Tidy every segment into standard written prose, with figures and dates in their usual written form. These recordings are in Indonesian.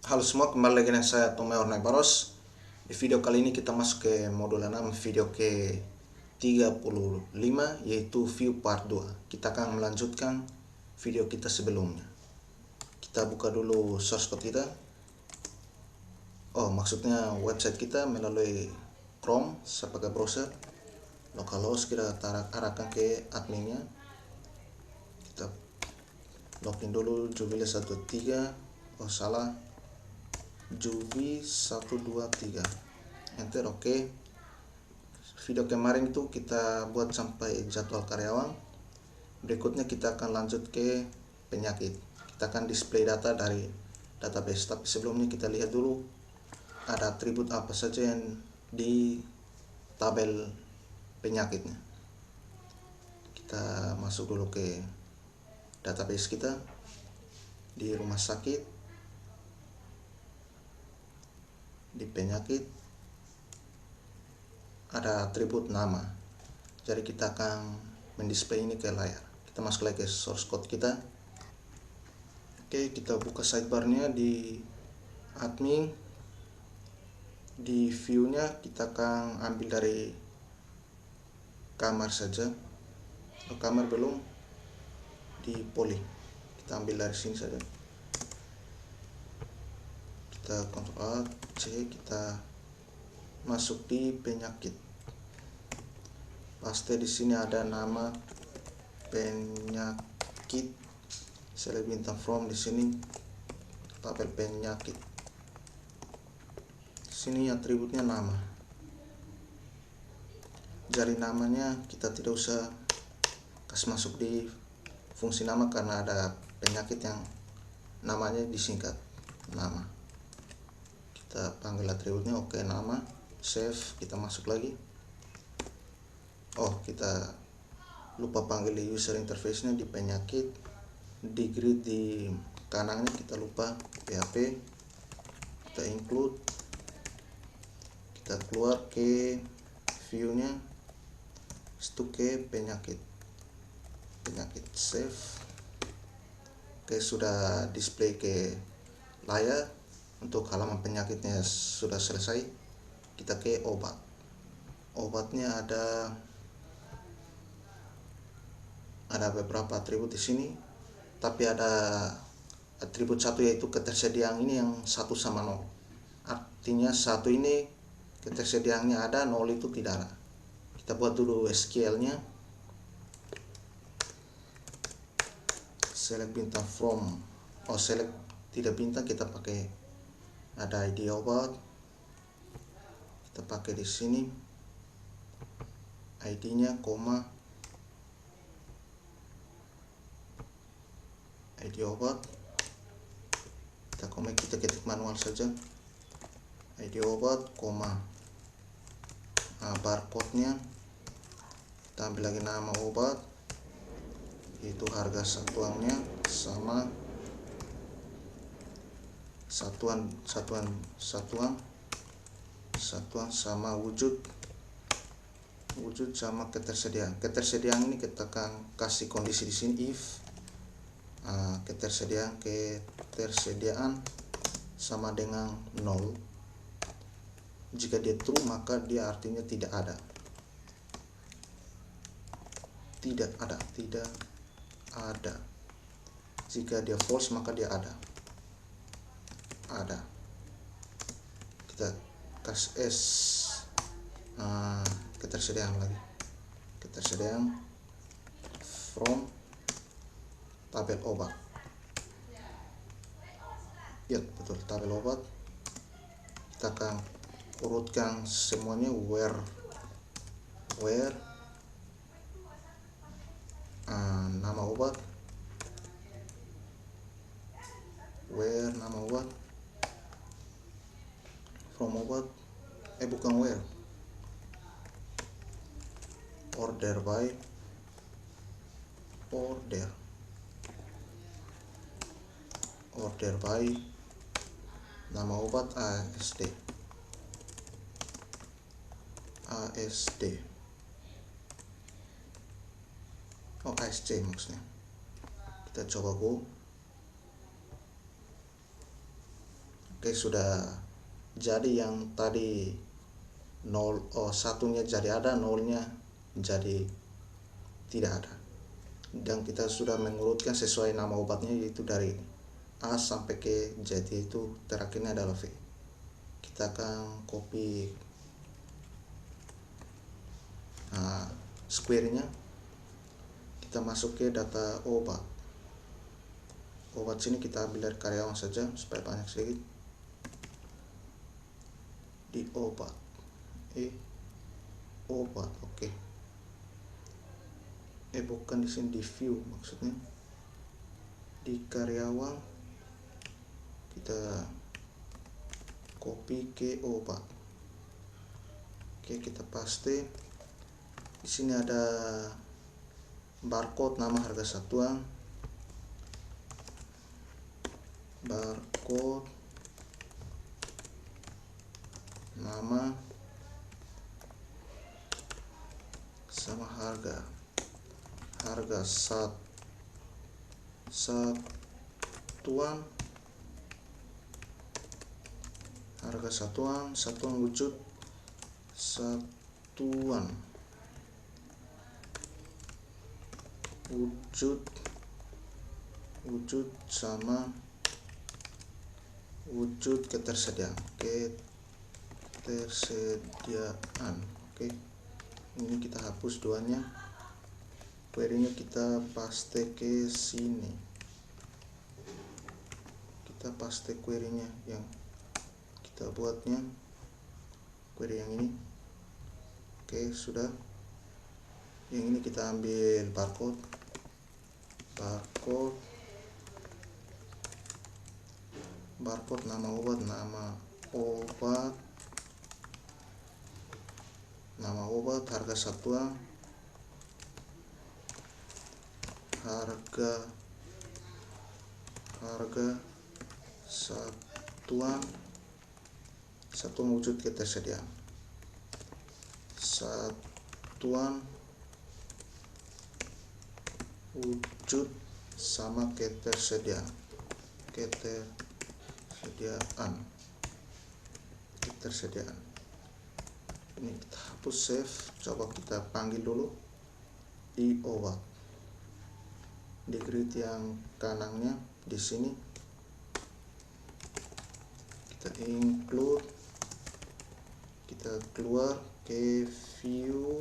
Halo semua, kembali lagi dengan saya Tomeo Baros. Di video kali ini kita masuk ke modul 6, video ke 35, yaitu view part 2. Kita akan melanjutkan video kita sebelumnya. Kita buka dulu source code kita. Maksudnya website kita melalui Chrome sebagai browser. Localhost kita arahkan ke adminnya. Kita login dulu Jubilee123. Salah, Jubi 123, enter. Oke. Video kemarin itu kita buat sampai jadwal karyawan. Berikutnya kita akan lanjut ke penyakit. Kita akan display data dari database, tapi sebelumnya kita lihat dulu ada atribut apa saja yang di tabel penyakitnya. Kita masuk dulu ke database kita di rumah sakit. Di penyakit ada atribut nama, jadi kita akan mendisplay ini ke layar. Kita masuk lagi ke source code kita. Oke, kita buka sidebarnya di admin. Di view nya kita akan ambil dari kamar saja. Kamar belum, di poli kita ambil dari sini saja. Kita Ctrl Alt C, kita masuk di penyakit. Pasti di sini ada nama penyakit. Select bintang from, di sini tabel penyakit. Di sini atributnya nama. Jadi namanya kita tidak usah kasih masuk di fungsi nama karena ada penyakit yang namanya disingkat nama. Kita panggil atributnya. Oke, nama, save. Kita masuk lagi. Kita lupa panggil user interface nya di penyakit. Di grid di kanannya kita lupa PHP. Kita include. Kita keluar ke view nya, itu ke penyakit, save. Oke, sudah display ke layar. Untuk halaman penyakitnya sudah selesai. Kita ke obat. Obatnya ada beberapa atribut di sini, tapi ada atribut satu yaitu ketersediaan ini yang 1 sama 0. Artinya 1 ini ketersediaannya ada, 0 itu tidak ada. Kita buat dulu SQL nya. Select bintang from, select tidak bintang, kita pakai ada ID obat. Kita pakai di sini ID-nya, ID obat. Kita ketik manual saja. ID obat, barcode-nya. Kita ambil lagi nama obat, itu harga satuannya sama satuan sama wujud sama ketersediaan. Ketersediaan ini kita akan kasih kondisi di sini if ketersediaan sama dengan 0. Jika dia true maka dia artinya tidak ada. Jika dia false maka dia ada. Kita kasih ketersediaan lagi. Ketersediaan from tabel obat. Ya, betul, tabel obat. Kita akan urutkan semuanya. Where nama obat, nama obat, from obat, bukan where, order by, nama obat ASD, ASC maksudnya. Kita coba go. Oke, sudah jadi. Yang tadi 0, satunya jadi ada, nolnya jadi tidak ada. Dan kita sudah mengurutkan sesuai nama obatnya, yaitu dari A sampai ke Z, itu terakhirnya adalah V. Kita akan copy square-nya, kita masuk ke data obat. Obat sini kita ambil dari karyawan saja supaya banyak sedikit. Di obat, obat, oke. Bukan di sini, di view maksudnya. Di karyawan kita copy ke obat. Oke, kita paste. Di sini ada barcode, nama, harga satuan, barcode, nama, sama harga satuan, harga satuan wujud satuan, wujud sama wujud ketersediaan. Oke, ini kita hapus duanya. Query-nya kita paste ke sini. Kita paste query-nya yang kita buatnya, query yang ini. Oke, sudah. Yang ini kita ambil barcode, nama obat, harga satuan, satuan wujud ketersediaan, satuan wujud sama ketersediaan. Ini kita hapus, save. Coba kita panggil dulu di obat, di grid yang kanannya di sini. Kita include, kita keluar ke view,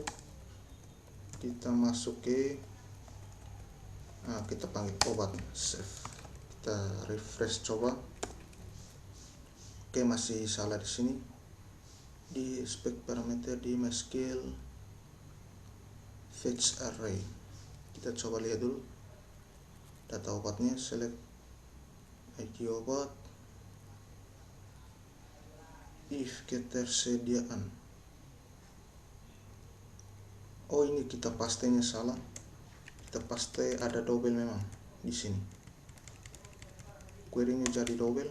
kita masuk ke kita panggil obat, save. Kita refresh coba. Oke, masih salah di sini. Di spec parameter di MySQL fetch array, kita coba lihat dulu data obatnya. Select ID obat, if ketersediaan. Ini kita pastenya salah. Kita paste ada double memang di sini. Query-nya jadi double.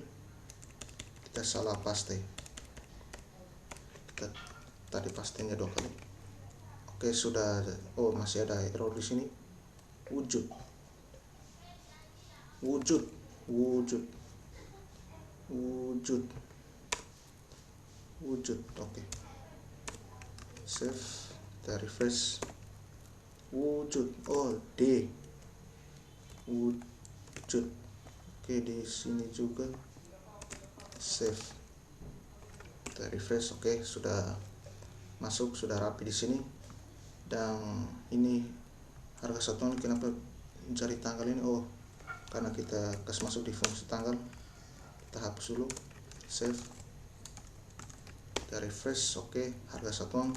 Kita salah paste. Kita tadi pastenya 2 kali. Oke, sudah. Masih ada error di sini. Wujud. Oke. Save. Kita refresh. Wujud. D. Wujud. Oke, di sini juga. Save. Kita refresh. Oke, sudah masuk, sudah rapi di sini. Dan ini harga satuan, kenapa cari tanggal ini? Karena kita kasih masuk di fungsi tanggal. Kita hapus dulu, save. Kita refresh. Oke, harga satuan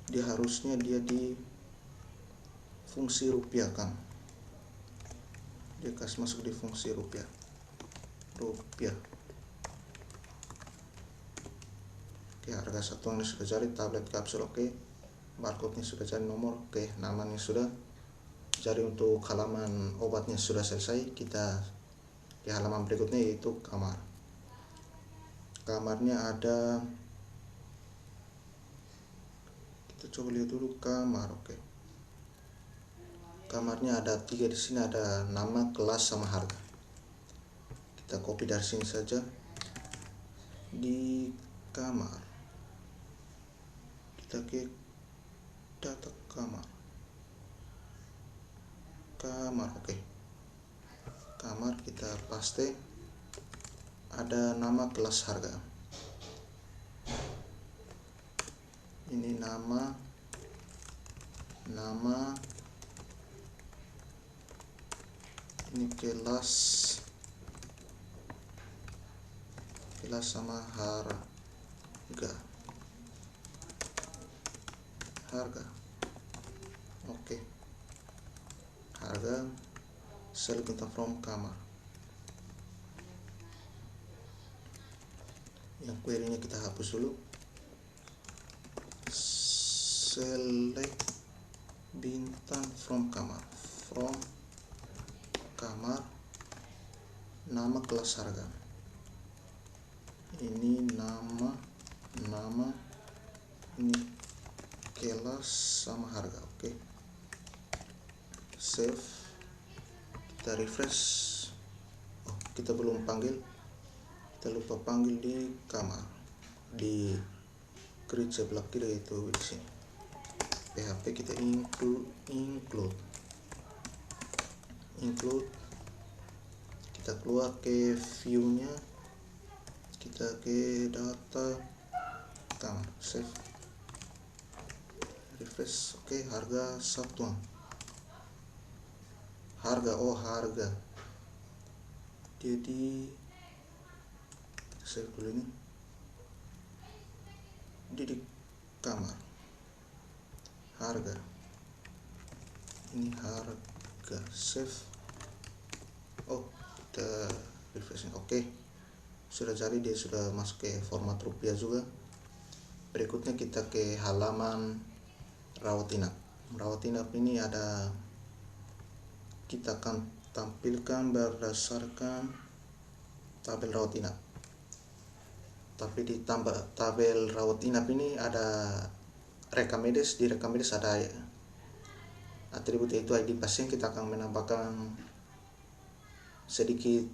dia harusnya di fungsi rupiah kan. Dia kasih masuk di fungsi rupiah. Oke, harga satuannya sudah jadi, tablet kapsul. Oke, barcode-nya sudah jadi, nomor. Oke, namanya sudah. Jadi untuk halaman obatnya sudah selesai. Kita di halaman berikutnya, yaitu kamar. Kamarnya ada, kita coba lihat dulu kamar. Oke, kamarnya ada 3 di sini, ada nama, kelas, sama harga. Kita copy dari sini saja. di kamar, kita ke data kamar, oke. Kamar kita paste ada nama kelas harga. Ini nama ini kelas sama harga. Oke. Harga select from kamar. Yang query-nya kita hapus dulu. Select bintang from kamar. Nama kelas harga. Ini nama ini kelas sama harga. Oke. Save. Kita refresh. Kita belum panggil, kita lupa panggil di kamar, di create sebelah kiri, itu di sini. PHP kita include. Kita keluar ke view-nya, kita ke data kamar, save, refresh. Oke. Harga satuan. Harga. Jadi save dulu ini. Di kamar. Harga. Ini harga. Save. Kita refreshing. Oke. Sudah jadi, dia sudah masuk ke format rupiah juga. Berikutnya kita ke halaman rawat inap. Rawat inap ini kita akan tampilkan berdasarkan tabel rawat inap. Tapi di tabel rawat inap ini ada rekam medis. Di rekam medis ada atribut, yaitu ID pasien. Kita akan menambahkan sedikit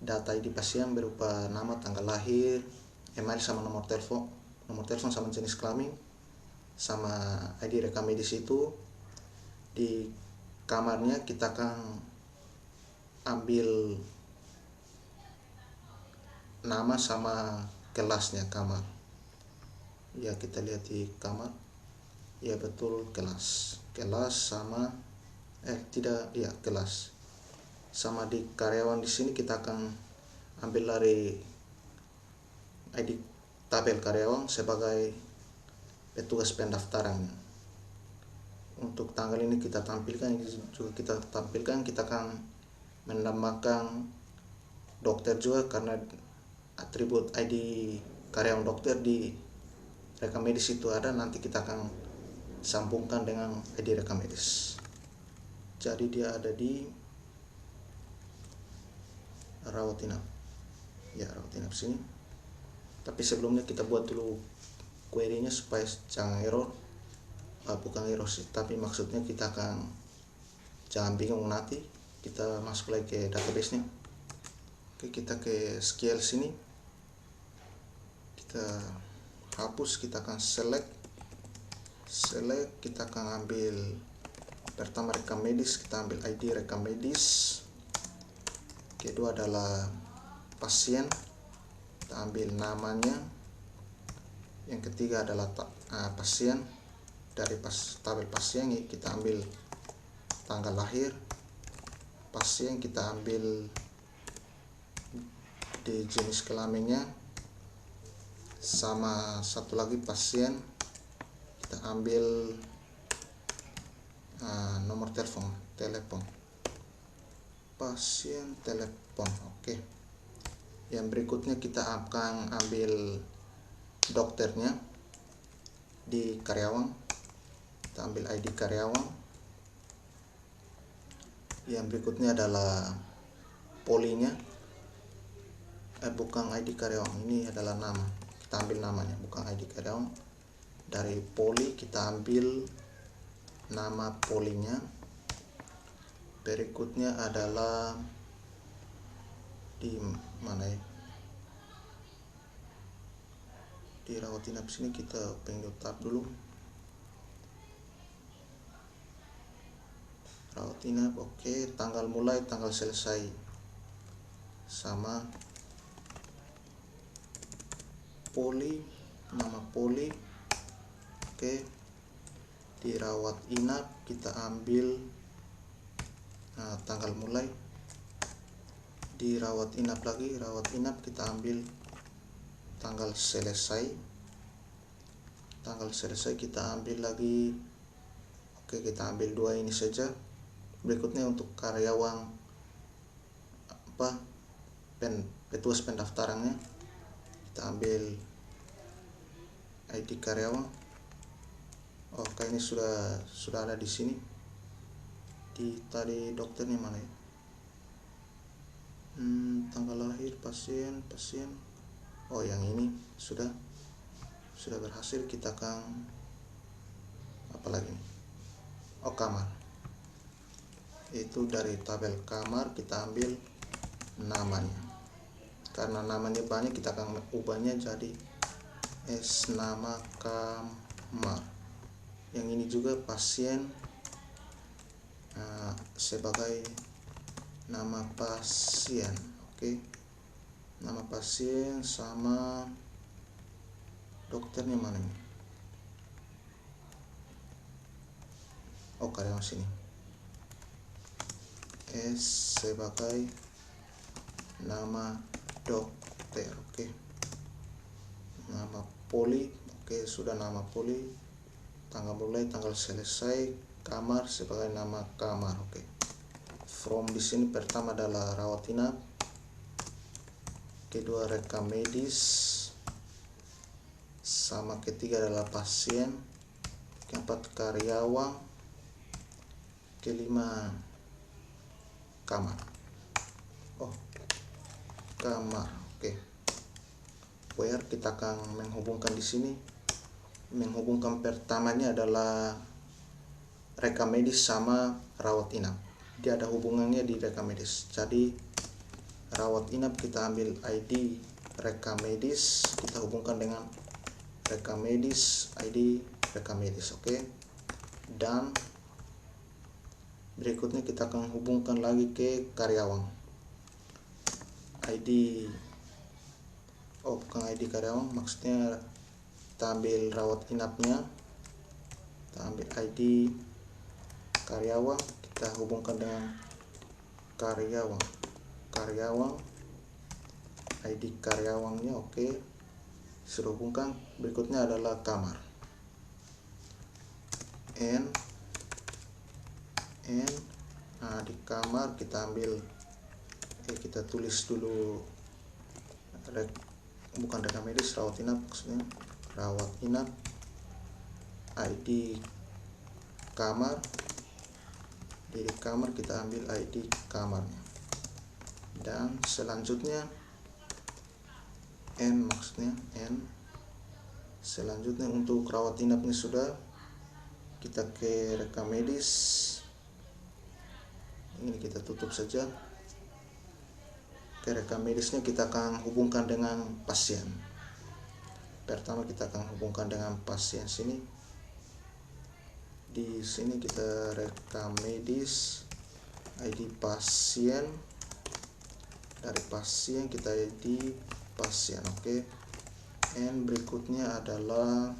data ID pasien berupa nama, tanggal lahir, email sama nomor telepon sama jenis kelamin, sama ID rekam medis itu. Di kamarnya kita akan ambil nama sama kelasnya kamar. Ya, kita lihat di kamar. Ya betul, kelas sama kelas. Sama di karyawan di sini kita akan ambil dari ID tabel karyawan sebagai petugas pendaftaran. Untuk tanggal ini kita tampilkan, ini juga kita tampilkan. Kita akan menambahkan dokter juga, karena atribut ID karyawan dokter di rekam medis itu ada. Nanti kita akan sambungkan dengan ID rekam medis. Jadi dia ada di rawat inap. Ya, rawat inap sini. Tapi sebelumnya kita buat dulu query-nya supaya jangan error. Bukan error sih, tapi maksudnya kita akan jangan bingung nanti. Kita masuk lagi ke database-nya. Oke, kita ke SQL sini. Kita hapus, kita akan select, kita akan ambil pertama rekam medis, kita ambil ID rekam medis. Kedua adalah pasien, kita ambil namanya. Yang ketiga adalah pasien. Dari tabel pasien kita ambil tanggal lahir pasien, kita ambil di jenis kelaminnya, sama satu lagi pasien kita ambil nomor telepon pasien telepon. Oke. Yang berikutnya kita akan ambil dokternya di karyawan. Kita ambil ID karyawan. Yang berikutnya adalah polinya. Bukan ID karyawan, ini adalah nama. Kita ambil namanya, bukan ID karyawan. Dari poli kita ambil nama polinya. Berikutnya adalah di mana ya? Di rawat inap sini kita pengen tab dulu. Rawat inap, oke. Tanggal mulai, tanggal selesai sama. Poli, nama poli, oke. Di rawat inap kita ambil tanggal mulai. Di rawat inap lagi, rawat inap kita ambil tanggal selesai. Tanggal selesai kita ambil lagi. Oke, kita ambil 2 ini saja. Berikutnya untuk karyawan petugas pendaftarannya, kita ambil ID karyawan. Oke, ini sudah ada di sini. Di tadi dokternya mana ya? Tanggal lahir pasien. Oh, yang ini sudah berhasil. Kita akan apa lagi? Oh, kamar. Itu dari tabel kamar kita ambil namanya. Karena namanya banyak, kita akan ubahnya jadi nama kamar. Yang ini juga pasien, sebagai nama pasien. Oke. Nama pasien sama dokternya mana ini? Oh, karyawan sini. Sebagai nama dokter. Oke. Nama poli, oke, sudah nama poli. Tanggal mulai, tanggal selesai, kamar sebagai nama kamar. Oke. From di sini pertama adalah rawat inap, kedua rekam medis, sama ketiga adalah pasien, keempat karyawan, kelima kamar. Oh, kamar. Oke. Where kita akan menghubungkan di sini. Menghubungkan pertamanya adalah rekam medis sama rawat inap. Dia ada hubungannya di rekam medis. Jadi rawat inap kita ambil ID rekam medis, kita hubungkan dengan rekam medis, ID rekam medis. Oke. Dan berikutnya kita akan hubungkan lagi ke karyawan. Bukan ID karyawan, maksudnya kita ambil rawat inapnya, kita ambil ID karyawan, kita hubungkan dengan karyawan, ID karyawannya. Oke, sudah hubungkan. Berikutnya adalah kamar. Di kamar kita ambil, kita tulis dulu bukan rekam medis, rawat inap, maksudnya rawat inap, ID kamar. Di kamar kita ambil ID kamarnya. Dan selanjutnya selanjutnya untuk rawat inapnya sudah, kita ke rekam medis. Ini kita tutup saja. Ke rekam medisnya kita akan hubungkan dengan pasien. Pertama kita akan hubungkan dengan pasien sini. Di sini kita rekam medis, ID pasien. Dari pasien kita ID pasien. Oke. Berikutnya adalah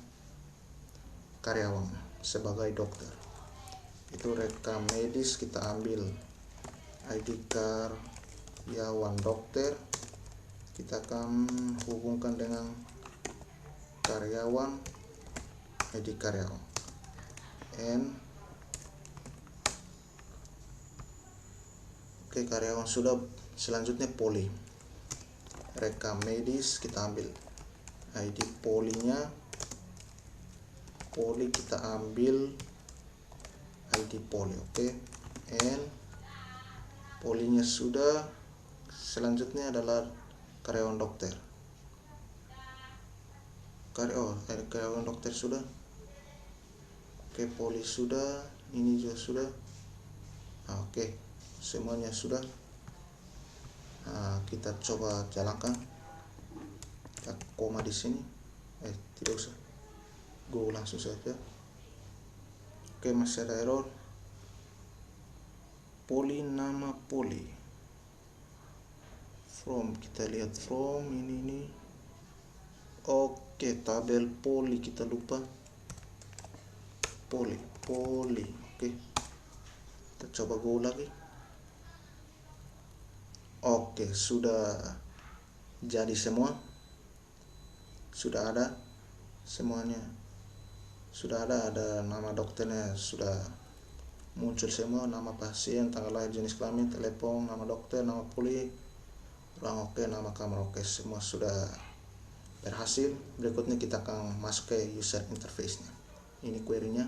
karyawan sebagai dokter. Itu rekam medis kita ambil ID karyawan dokter, kita akan hubungkan dengan karyawan, ID karyawan. Oke, karyawan sudah. Selanjutnya poli, rekam medis kita ambil ID polinya, poli kita ambil ID poli. Oke. Polinya sudah. Selanjutnya adalah karyawan dokter. Karyawan dokter sudah. Oke, poli sudah, ini juga sudah. Oke, semuanya sudah. Kita coba jalankan. Kita koma di sini. Tidak usah, go langsung saja. Oke, masih ada error. Poli, nama poli. From, kita lihat from ini. Oke, tabel poli kita lupa. Poli. Oke, kita coba go lagi. Oke, sudah jadi semua. Sudah ada semuanya. Sudah ada nama dokternya, sudah muncul semua, nama pasien, tanggal lahir, jenis kelamin, telepon, nama dokter, nama poli, orang oke, nama kamar oke, semua sudah berhasil. Berikutnya kita akan masuk ke user interface-nya. Ini query-nya.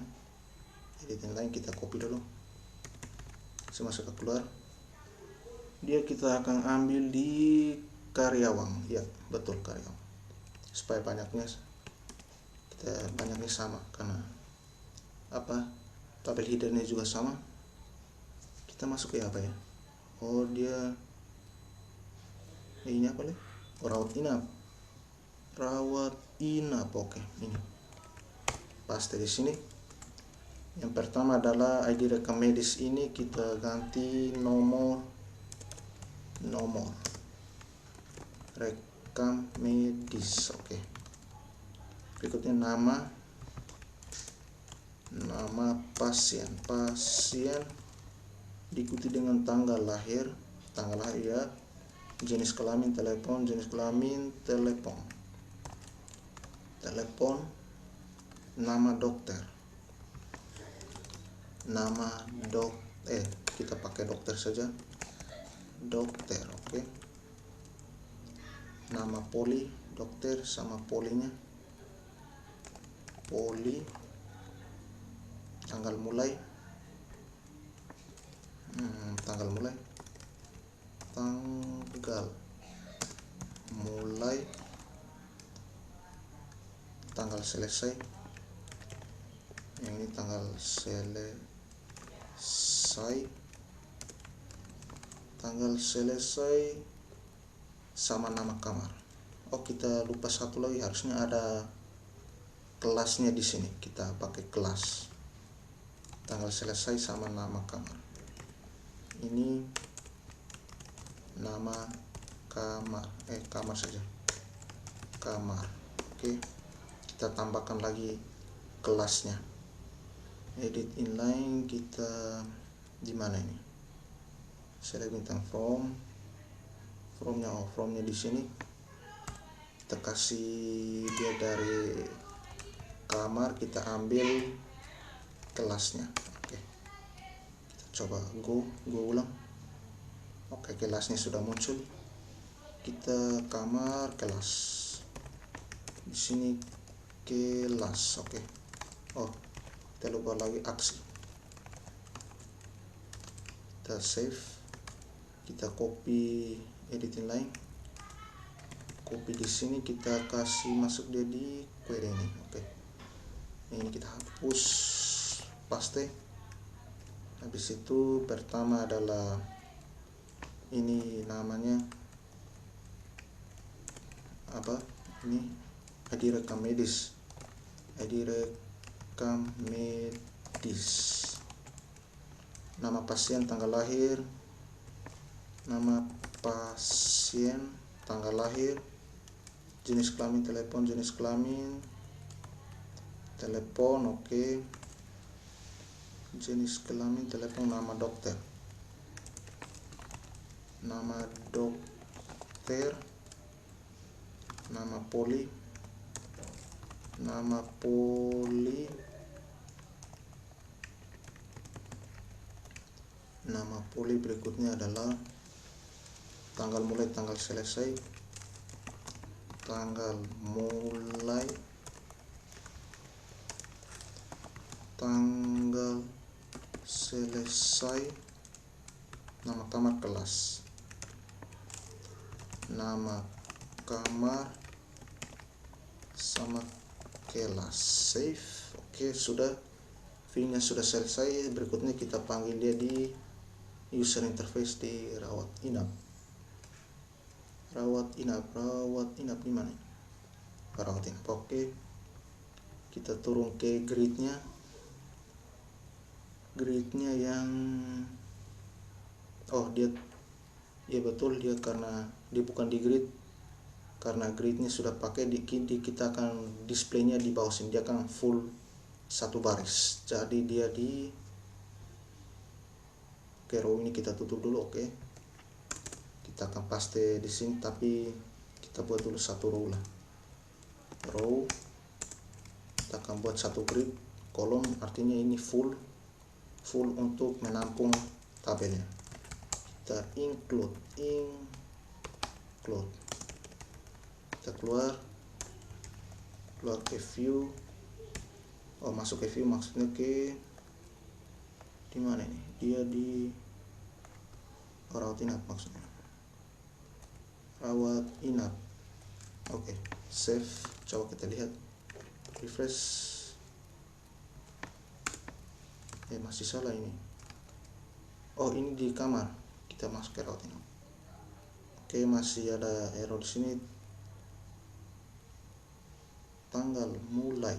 Editing lain kita copy dulu. Saya masuk ke keluar. Dia kita akan ambil di karyawan. Ya, betul karyawan. Supaya banyaknya sama, karena tabel headernya juga sama. Kita masuk ke apa ya? Oh, dia ini apa nih? Rawat inap. Oke, ini paste di sini. Yang pertama adalah ID rekam medis, ini kita ganti nomor rekam medis. Oke. Berikutnya nama pasien diikuti dengan tanggal lahir ya, jenis kelamin telepon, nama dokter, kita pakai dokter saja, dokter. Oke. Nama poli, dokter sama polinya, poli, tanggal mulai, tanggal selesai, yang ini tanggal selesai, sama nama kamar. Oh, kita lupa satu lagi, harusnya ada kelasnya di sini. Kita pakai kelas, tanggal selesai sama nama kamar. Ini nama kamar, kamar saja, kamar. Oke, kita tambahkan lagi kelasnya. Edit inline, kita di mana ini? Select bintang fromnya di sini. Kita kasih dia dari kamar, kita ambil kelasnya. Oke, kita coba go ulang. Oke, kelasnya sudah muncul. Kita kamar, kelas, di sini kelas. Oke. Oh, kita lupa lagi aksi. Kita save, kita copy editing line, copy di sini, kita kasih masuk dia di query ini. Oke. Ini kita hapus, paste. Habis itu pertama adalah ini namanya apa? Ini ID rekam medis. Nama pasien, tanggal lahir, nama pasien, tanggal lahir, jenis kelamin telepon, oke. Jenis kelamin telepon, nama dokter, nama poli, berikutnya adalah tanggal mulai, tanggal selesai, tanggal selesai, nama kamar, kelas, nama kamar sama kelas. Save. Oke, sudah, filenya sudah selesai. Berikutnya kita panggil dia di user interface di rawat inap di mana? routing. Oke, kita turun ke gridnya yang dia ya betul, dia karena dia bukan di grid, karena gridnya sudah pakai kita akan displaynya di bawah sini, dia akan full satu baris, jadi dia di row ini kita tutup dulu. Oke, kita akan paste di sini, tapi kita buat dulu satu row lah. Row kita akan buat satu grid, kolom artinya ini full untuk menampung tabelnya. Kita include, kita keluar ke view. Masuk ke view maksudnya ke di mana ini? Dia di rawat inap, maksudnya rawat inap. Oke, save. Coba kita lihat, refresh. Masih salah ini. Ini di kamar. Kita masuk ke rawat inap. Oke, masih ada error di sini. Tanggal mulai.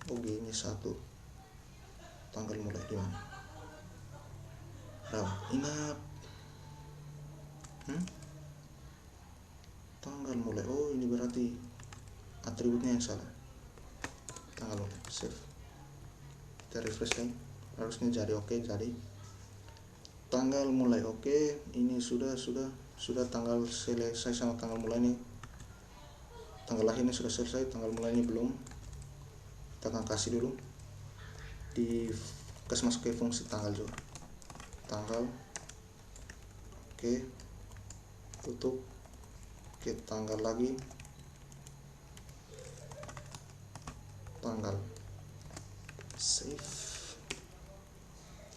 Ini satu. Tanggal mulai di mana? Rawat inap. Tanggal mulai. Ini berarti atributnya yang salah. Tanggal mulai. Save. Kita refresh lagi. Harusnya jadi oke. Jadi tanggal mulai oke. Ini sudah tanggal selesai sama tanggal mulai ini. Tanggal lahirnya sudah selesai, tanggal mulai ini belum. Kita akan kasih dulu masuk ke fungsi tanggal juga. Tanggal. Oke. Tutup. Oke, tanggal lagi. Tanggal. Save.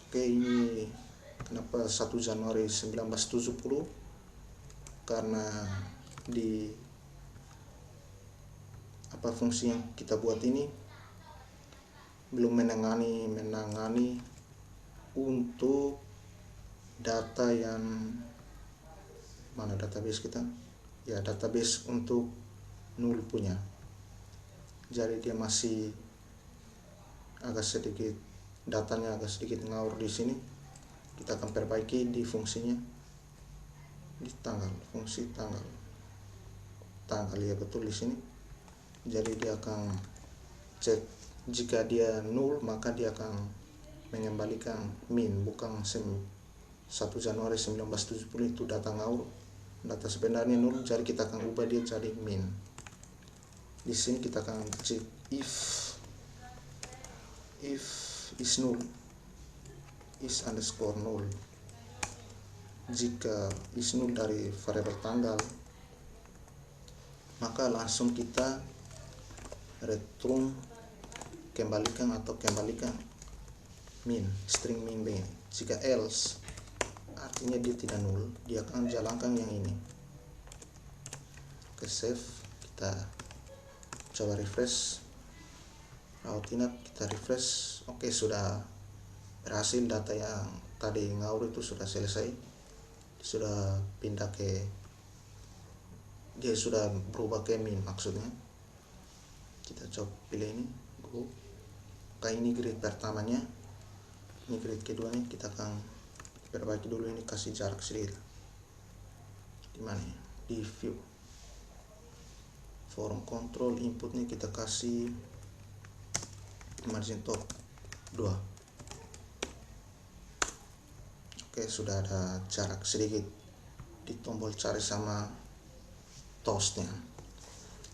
Oke, ini kenapa 1 Januari 1970? Karena di fungsi yang kita buat ini belum menangani untuk data yang mana, database kita ya, database untuk null punya. Jadi dia masih agak sedikit, datanya agak sedikit ngawur di sini. Kita akan perbaiki di fungsinya, di tanggal, fungsi tanggal ya betul di sini. Jadi dia akan cek, jika dia null maka dia akan mengembalikan min, bukan 1 Januari 1970 itu data ngawur, data sebenarnya null, jadi kita akan ubah dia jadi min. Di sini kita akan cek if is null, is underscore null. Jika is null dari variabel tanggal, maka langsung kita return kembalikan min, string min b. Jika else artinya dia tidak null, dia akan jalankan yang ini. Oke, save. Kita coba refresh rawat inap, kita refresh. Oke, sudah berhasil, data yang tadi ngawur itu sudah selesai, sudah pindah ke, dia sudah berubah ke min maksudnya. Kita coba pilih ini, go. Ini grid pertamanya, ini grid keduanya. Kita akan perbaiki dulu ini, kasih jarak sedikit. Di mana? Di view, form control, inputnya kita kasih margin top 2. Oke, sudah ada jarak sedikit di tombol cari sama toastnya.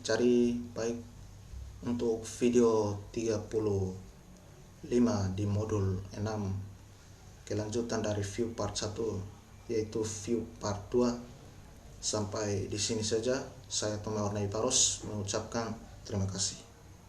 Jadi baik, untuk video 35 di modul 6 kelanjutan dari view part 1 yaitu view part 2 sampai di sini saja. Saya Tommy Warnai Paros mengucapkan terima kasih.